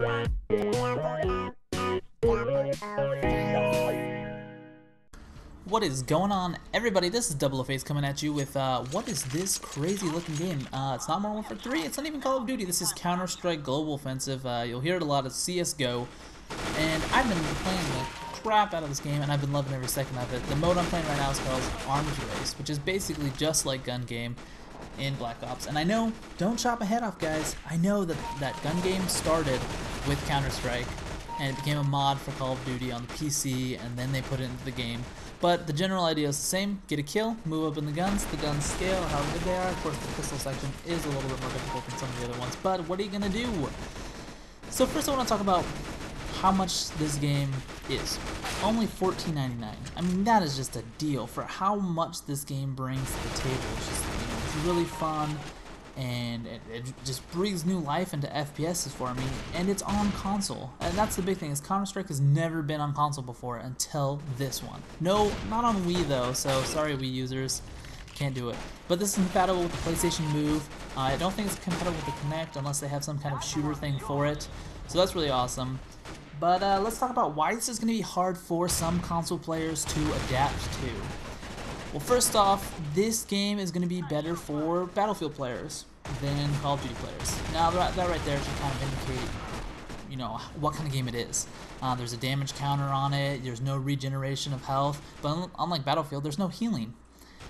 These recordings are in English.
What is going on, everybody? This is Double O Face coming at you with what is this crazy looking game? It's not Modern Warfare 3, it's not even Call of Duty, this is Counter-Strike Global Offensive. You'll hear it a lot of CSGO, and I've been playing the crap out of this game, and I've been loving every second of it. The mode I'm playing right now is called Arms Race, which is basically just like Gun Game in Black Ops. And I know, don't chop my head off, guys, I know that Gun Game started with Counter-Strike, and it became a mod for Call of Duty on the PC, and then they put it into the game. But the general idea is the same: get a kill, move up in the guns scale, how good they are. Of course, the pistol section is a little bit more difficult than some of the other ones, but what are you gonna do? So first I want to talk about how much this game is. Only $14.99. I mean, that is just a deal for how much this game brings to the table. It's just, it's really fun, and it just breathes new life into FPSs for me, and it's on console. And that's the big thing, is Counter-Strike has never been on console before until this one. No, not on Wii though, so sorry Wii users, can't do it. But this is compatible with the PlayStation Move. I don't think it's compatible with the Kinect unless they have some kind of shooter thing for it, so that's really awesome. But let's talk about why this is going to be hard for some console players to adapt to. Well, first off, this game is going to be better for Battlefield players than Call of Duty players. Now, that right there should kind of indicate, what kind of game it is. There's a damage counter on it, there's no regeneration of health, but unlike Battlefield, there's no healing.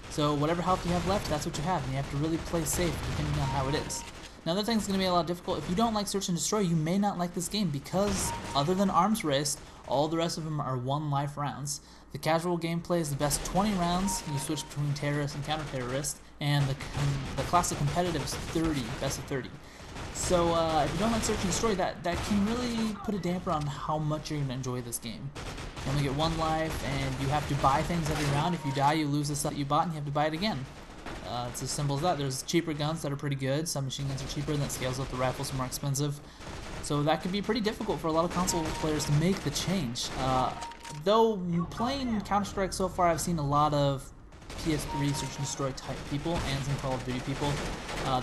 So whatever health you have left, that's what you have, and you have to really play safe depending on how it is. Now, the other thing that's going to be a lot difficult, if you don't like Search and Destroy, you may not like this game because, other than Arms Race, all the rest of them are 1 life rounds. The casual gameplay is the best 20 rounds, you switch between terrorists and counter-terrorists, and the classic competitive is 30, best of 30. So if you don't like Search and Destroy, that can really put a damper on how much you're going to enjoy this game. You only get 1 life, and you have to buy things every round. If you die, you lose the stuff you bought, and you have to buy it again. It's as simple as that. There's cheaper guns that are pretty good. Some machine guns are cheaper, and that scales up. The rifles are more expensive. So that could be pretty difficult for a lot of console players to make the change. Though playing Counter-Strike so far, I've seen a lot of PS3 Search and Destroy type people and some Call of Duty people.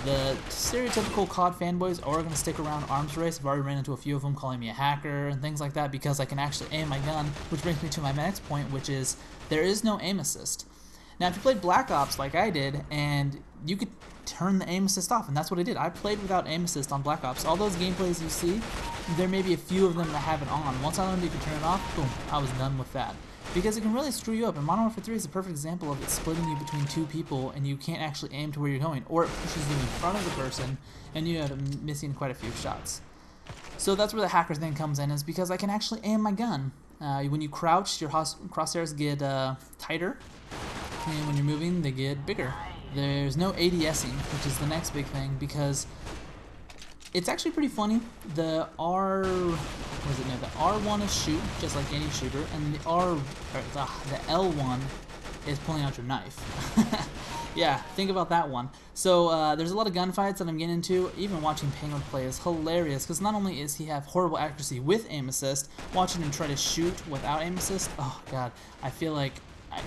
The stereotypical COD fanboys are going to stick around Arms Race. I've already ran into a few of them calling me a hacker and things like that because I can actually aim my gun, which brings me to my next point, which is there is no aim assist. Now, if you played Black Ops like I did, and you could turn the aim assist off, and that's what I did. I played without aim assist on Black Ops. All those gameplays you see, there may be a few of them that have it on. Once I learned you could turn it off, boom, I was done with that. Because it can really screw you up, and Modern Warfare 3 is a perfect example of it splitting you between 2 people, and you can't actually aim to where you're going, or it pushes you in front of the person, and you end up missing quite a few shots. So that's where the hacker thing comes in, is because I can actually aim my gun. When you crouch, your crosshairs get tighter, and when you're moving, they get bigger. There's no ADSing, which is the next big thing, because it's actually pretty funny. The R1 is shoot, just like any shooter, and the L1 is pulling out your knife. Yeah, think about that one. So there's a lot of gunfights that I'm getting into. Even watching Penguin play is hilarious, because not only is he have horrible accuracy with aim assist, watching him try to shoot without aim assist, oh god, I feel like I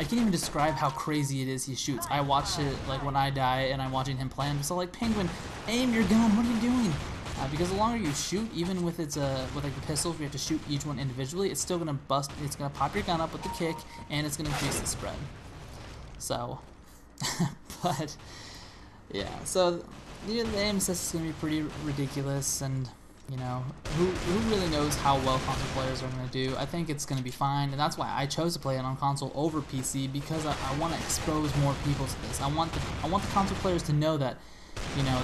can't even describe how crazy it is he shoots. I watch it like when I die and I'm watching him play, I'm just like, Penguin, aim your gun, what are you doing? Because the longer you shoot, even with its with like the pistols, we have to shoot each one individually, it's still gonna bust, it's gonna pop your gun up with the kick, and it's gonna increase the spread. So, but yeah, so the aim assist is gonna be pretty ridiculous, and who really knows how well console players are going to do. I think it's going to be fine, and that's why I chose to play it on console over PC, because I want to expose more people to this. I want the console players to know that,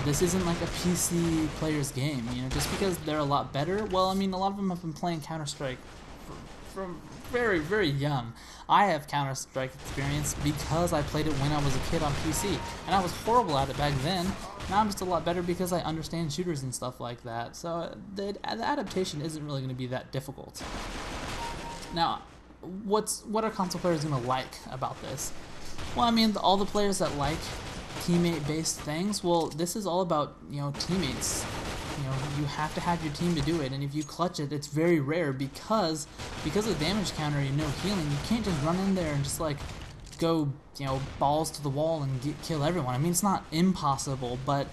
this isn't like a PC player's game, just because they're a lot better. Well, I mean, a lot of them have been playing Counter-Strike from very, very young. I have Counter-Strike experience because I played it when I was a kid on PC, and I was horrible at it back then. Now I'm just a lot better because I understand shooters and stuff like that, so the adaptation isn't really going to be that difficult. Now, what are console players going to like about this? Well, I mean, all the players that like teammate-based things, well, this is all about, teammates. You have to have your team to do it, and if you clutch it, it's very rare because of the damage counter, no healing. You can't just run in there and just like go, balls to the wall and kill everyone. I mean, it's not impossible, but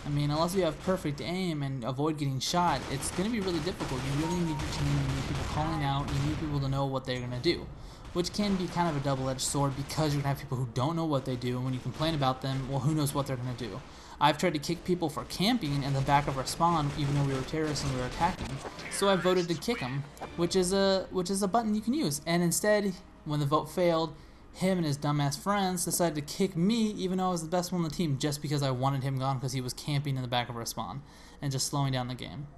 I mean, unless you have perfect aim and avoid getting shot, it's going to be really difficult. You really need your team, you need people calling out, you need people to know what they're going to do, which can be kind of a double-edged sword because you're going to have people who don't know what they do, and when you complain about them, well, who knows what they're going to do. I've tried to kick people for camping in the back of our spawn, even though we were terrorists and we were attacking, so I voted to kick them, which is a button you can use, and instead, when the vote failed, him and his dumbass friends decided to kick me even though I was the best one on the team just because I wanted him gone because he was camping in the back of our spawn and just slowing down the game.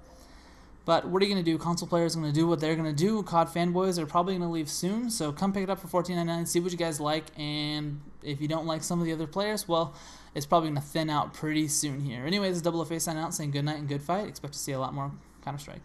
But what are you going to do? Console players are going to do what they're going to do. COD fanboys are probably going to leave soon, so come pick it up for $14.99, see what you guys like, and if you don't like some of the other players, well, it's probably going to thin out pretty soon here. Anyways, this is Double Face signing out saying good night and good fight. Expect to see a lot more Counter-Strike.